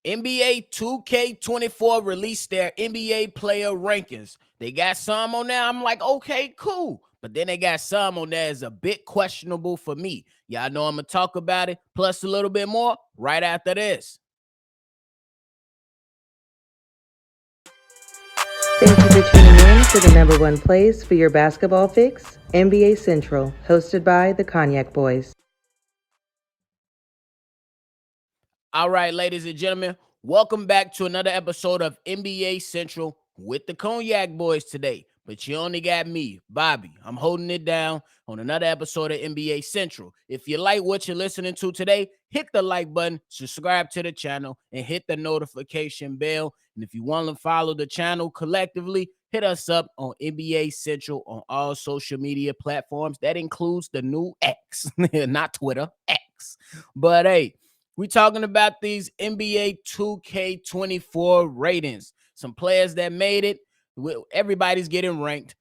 NBA 2K24 released their NBA player rankings. They got some on there. I'm like, okay, cool. But then they got some on there is a bit questionable for me. Y'all know I'm going to talk about it, plus a little bit more right after this. Thank you for tuning in to the number one place for your basketball fix, NBA Central, hosted by the Cognac Boys. All right, ladies and gentlemen, welcome back to another episode of NBA Central with the Cognac Boys today. But you only got me, Bobby. I'm holding it down on another episode of NBA Central. If you like what you're listening to today, hit the like button, subscribe to the channel, and hit the notification bell. And if you want to follow the channel collectively, hit us up on NBA Central on all social media platforms. That includes the new X, not Twitter, X. But hey, we talking about these NBA 2K24 ratings. Some players that made it. Everybody's getting ranked.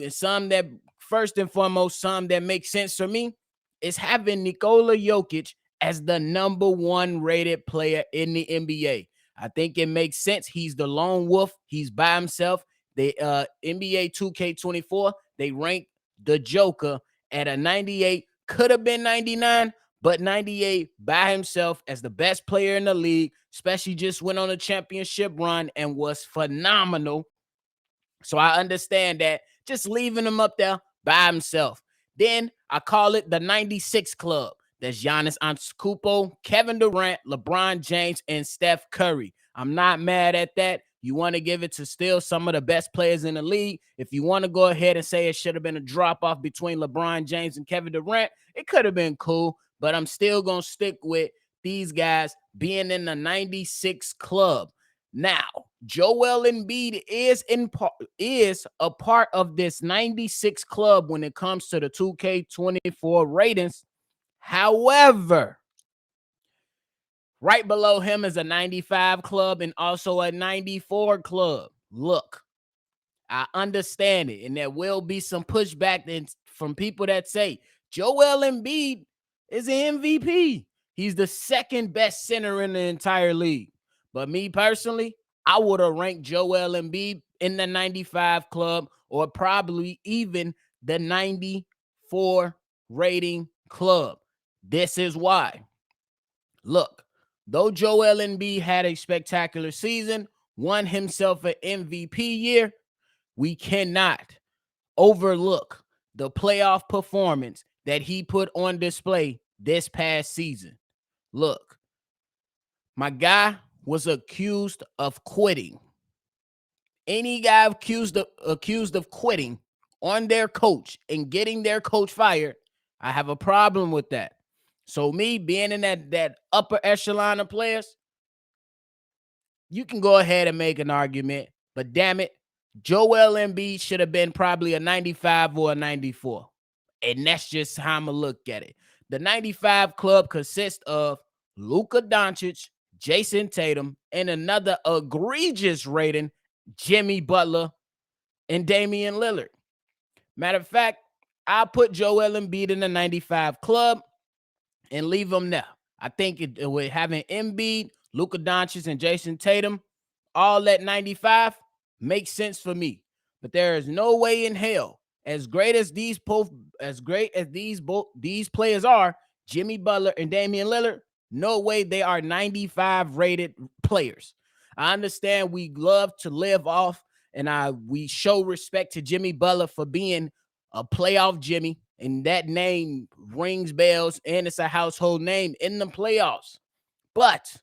Some that, first and foremost, some that make sense for me is having Nikola Jokic as the number one rated player in the NBA. I think it makes sense. He's the lone wolf. He's by himself. The NBA 2K24, they ranked the Joker at a 98. Could have been 99, but 98 by himself as the best player in the league, especially just went on a championship run and was phenomenal. So I understand that just leaving him up there by himself. Then I call it the 96 Club. That's Giannis Antetokounmpo, Kevin Durant, LeBron James, and Steph Curry. I'm not mad at that. You want to give it to still some of the best players in the league. If you want to go ahead and say it should have been a drop-off between LeBron James and Kevin Durant, it could have been cool, but I'm still going to stick with these guys being in the 96 Club. Now, Joel Embiid is a part of this 96 Club when it comes to the 2K24 ratings. However, right below him is a 95 Club and also a 94 Club. Look, I understand it, and there will be some pushback from people that say Joel Embiid is an MVP. He's the second best center in the entire league. But me personally, I would have ranked Joel Embiid in the 95 Club or probably even the 94 rating club. This is why. Look, though Joel Embiid had a spectacular season, won himself an MVP year, we cannot overlook the playoff performance that he put on display this past season. Look, my guy was accused of quitting. Any guy accused of quitting on their coach and getting their coach fired, I have a problem with that. So me being in that upper echelon of players, you can go ahead and make an argument, but damn it, Joel Embiid should have been probably a 95 or a 94. And that's just how I'm going to look at it. The 95 Club consists of Luka Doncic, Jason Tatum, and another egregious rating, Jimmy Butler and Damian Lillard. Matter of fact, I'll put Joel Embiid in the 95 Club and leave him there. I think with having Embiid, Luka Doncic, and Jason Tatum all at 95 makes sense for me. But there is no way in hell, as great as these players are, Jimmy Butler and Damian Lillard, no way they are 95 rated players. I understand we love to live off and we show respect to Jimmy Butler for being a playoff Jimmy, and that name rings bells and it's a household name in the playoffs. But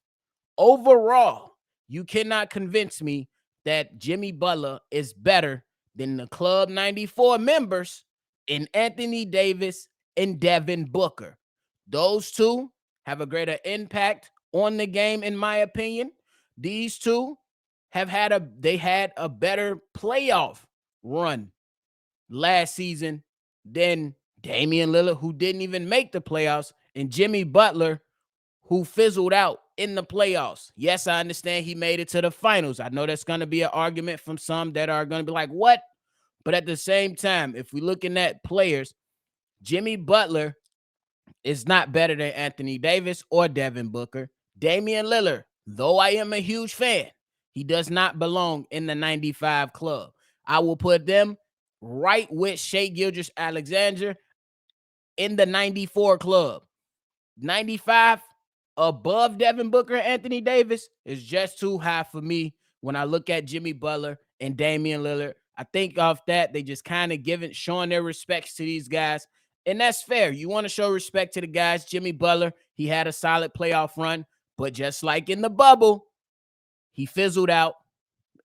overall, you cannot convince me that Jimmy Butler is better than the Club 94 members in Anthony Davis and Devin Booker. Those two have a greater impact on the game, in my opinion. These two had a better playoff run last season than Damian Lillard, who didn't even make the playoffs, and Jimmy Butler, who fizzled out in the playoffs. Yes, I understand he made it to the finals. I know that's going to be an argument from some that are going to be like, what? But at the same time, if we're looking at players, Jimmy Butler is not better than Anthony Davis or Devin Booker. Damian Lillard Though I am a huge fan, he does not belong in the 95 club. I will put them right with Shai Gilgeous-Alexander in the 94 club. 95 above Devin Booker and Anthony Davis is just too high for me when I look at Jimmy Butler and Damian Lillard. I think off that, they just kind of showing their respects to these guys. And that's fair. You want to show respect to the guys. Jimmy Butler, he had a solid playoff run, but just like in the bubble, he fizzled out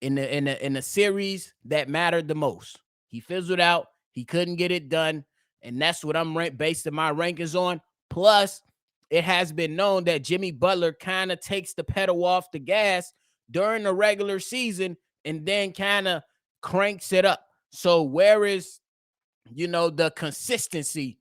in the series that mattered the most. He fizzled out. He couldn't get it done. And that's what I'm basing my rankings on. Plus, it has been known that Jimmy Butler kind of takes the pedal off the gas during the regular season and then kind of cranks it up. So where is, the consistency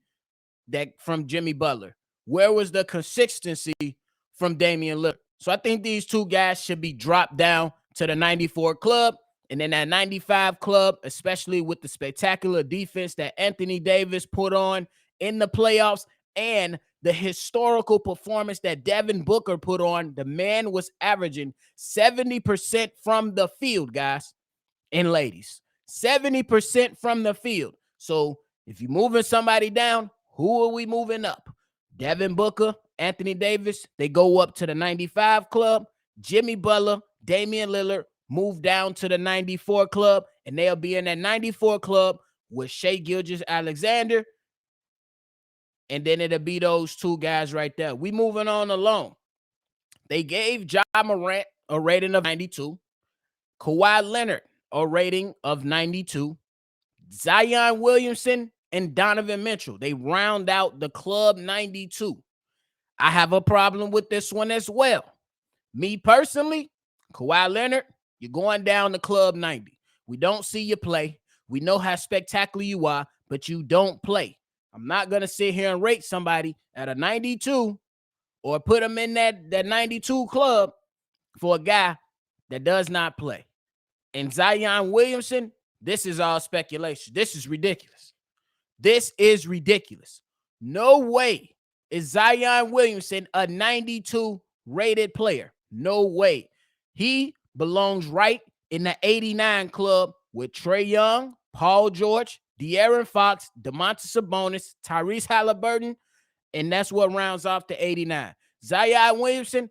that from Jimmy Butler? Where was the consistency from Damian Lillard? So I think these two guys should be dropped down to the 94 club. And then that 95 club, especially with the spectacular defense that Anthony Davis put on in the playoffs and the historical performance that Devin Booker put on, the man was averaging 70% from the field, guys and ladies. 70% from the field. So if you're moving somebody down, who are we moving up? Devin Booker, Anthony Davis, they go up to the 95 club. Jimmy Butler, Damian Lillard move down to the 94 club, and they'll be in that 94 club with Shai Gilgeous-Alexander. And then it'll be those two guys right there. We moving on along. They gave Ja Morant a rating of 92. Kawhi Leonard a rating of 92. Zion Williamson and Donovan Mitchell, they round out the club 92. I have a problem with this one as well. Me personally, Kawhi Leonard, you're going down to club 90. We don't see you play. We know how spectacular you are, but you don't play. I'm not going to sit here and rate somebody at a 92 or put them in that 92 club for a guy that does not play. And Zion Williamson, this is all speculation. This is ridiculous. This is ridiculous. No way is Zion Williamson a 92 rated player. No way. He belongs right in the 89 club with Trae Young, Paul George, De'Aaron Fox, Domantas Sabonis, Tyrese Halliburton, and that's what rounds off the 89. Zion Williamson,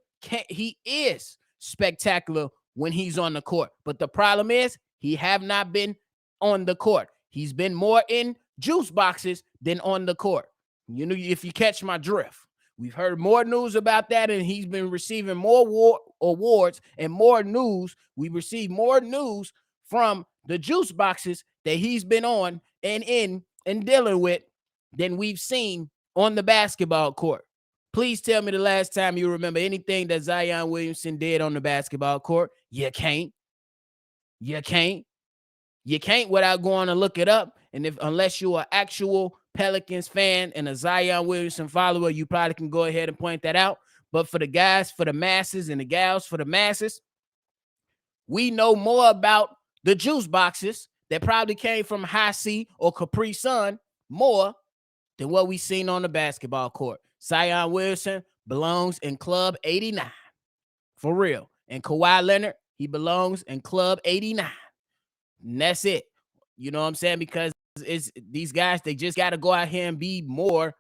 he is spectacular when he's on the court. But the problem is he have not been on the court. He's been more in juice boxes than on the court. If you catch my drift. We've heard more news about that, and he's been receiving more awards and more news. We receive more news from the juice boxes that he's been on and in and dealing with than we've seen on the basketball court. Please tell me the last time you remember anything that Zion Williamson did on the basketball court. You can't. You can't. You can't without going to look it up. And unless you're an actual Pelicans fan and a Zion Williamson follower, you probably can go ahead and point that out. But for the guys, for the masses, and the gals, for the masses, we know more about the juice boxes that probably came from High C or Capri Sun more than what we seen on the basketball court. Zion Williamson belongs in Club 89. For real. And Kawhi Leonard, he belongs in Club 89. And that's it. You know what I'm saying? Because it's these guys, they just got to go out here and be more.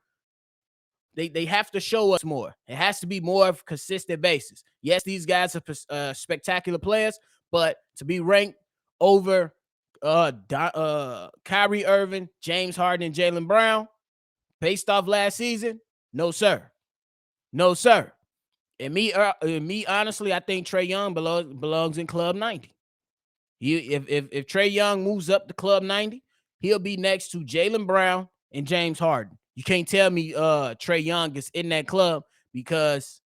They have to show us more. It has to be more of a consistent basis. Yes, these guys are spectacular players, but to be ranked over Kyrie Irving, James Harden, and Jaylen Brown based off last season, no, sir. No, sir. And me honestly, I think Trae Young belongs in Club 90. If Trae Young moves up to Club 90, he'll be next to Jaylen Brown and James Harden. You can't tell me Trae Young is in that club because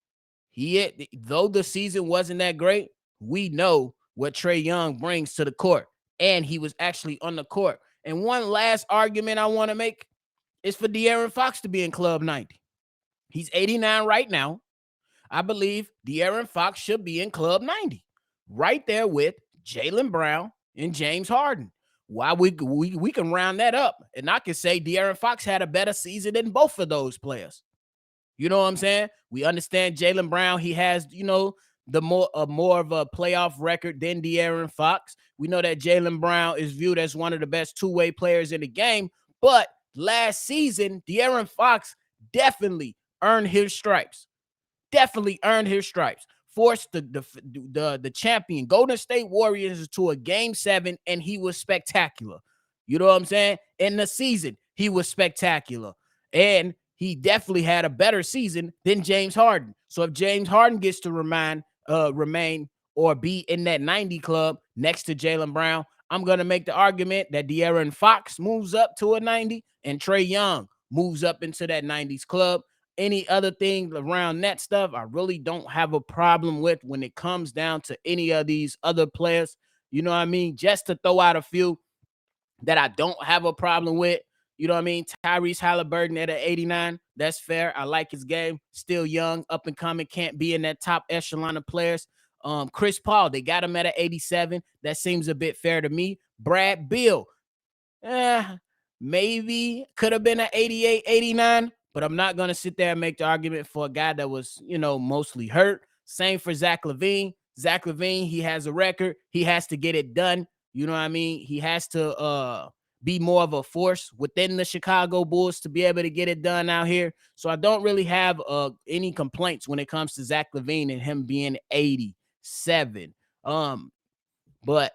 though the season wasn't that great, we know what Trae Young brings to the court, and he was actually on the court. And one last argument I want to make is for De'Aaron Fox to be in Club 90. He's 89 right now. I believe De'Aaron Fox should be in Club 90, right there with Jaylen Brown and James Harden. Why we can round that up, and I can say De'Aaron Fox had a better season than both of those players. You know what I'm saying? We understand Jaylen Brown. He has, more of a playoff record than De'Aaron Fox. We know that Jaylen Brown is viewed as one of the best two-way players in the game, but last season, De'Aaron Fox definitely earned his stripes. Definitely earned his stripes. Forced the champion Golden State Warriors to a game 7, and he was spectacular. You know what I'm saying? In the season, he was spectacular. And he definitely had a better season than James Harden. So if James Harden gets to remain or be in that 90 club next to Jaylen Brown, I'm going to make the argument that De'Aaron Fox moves up to a 90 and Trae Young moves up into that 90s club. Any other thing around that stuff, I really don't have a problem with when it comes down to any of these other players. You know what I mean? Just to throw out a few that I don't have a problem with. You know what I mean? Tyrese Halliburton at an 89. That's fair. I like his game. Still young, up and coming. Can't be in that top echelon of players. Chris Paul, they got him at an 87. That seems a bit fair to me. Brad Beal, maybe could have been an 88, 89. But I'm not going to sit there and make the argument for a guy that was, mostly hurt. Same for Zach LaVine. Zach LaVine, he has a record. He has to get it done. You know what I mean? He has to be more of a force within the Chicago Bulls to be able to get it done out here. So I don't really have any complaints when it comes to Zach LaVine and him being 87. But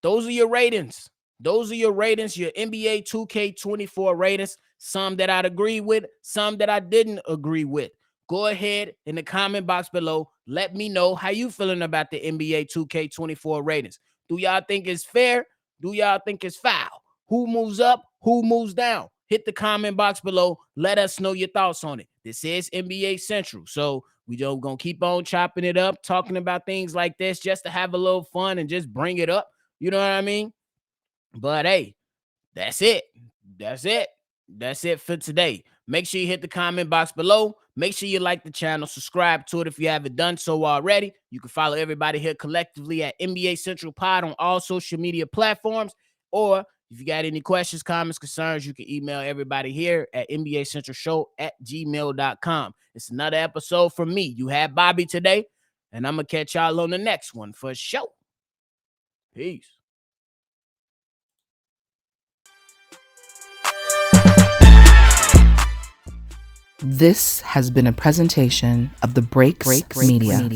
those are your ratings. Those are your ratings, your NBA 2K24 ratings. Some that I'd agree with, some that I didn't agree with. Go ahead in the comment box below. Let me know how you feeling about the NBA 2K24 ratings. Do y'all think it's fair? Do y'all think it's foul? Who moves up? Who moves down? Hit the comment box below. Let us know your thoughts on it. This is NBA Central. So we just gonna keep on chopping it up, talking about things like this just to have a little fun and just bring it up. You know what I mean? But hey, that's it. That's it. That's it for today. Make sure you hit the comment box below. Make sure you like the channel, subscribe to it if you haven't done so already. You can follow everybody here collectively at NBA Central Pod on all social media platforms. Or if you got any questions, comments, concerns, you can email everybody here at NBACentralShow@gmail.com. It's another episode from me. You had Bobby today, and I'm going to catch y'all on the next one for sure. Peace. This has been a presentation of the Breaks Media.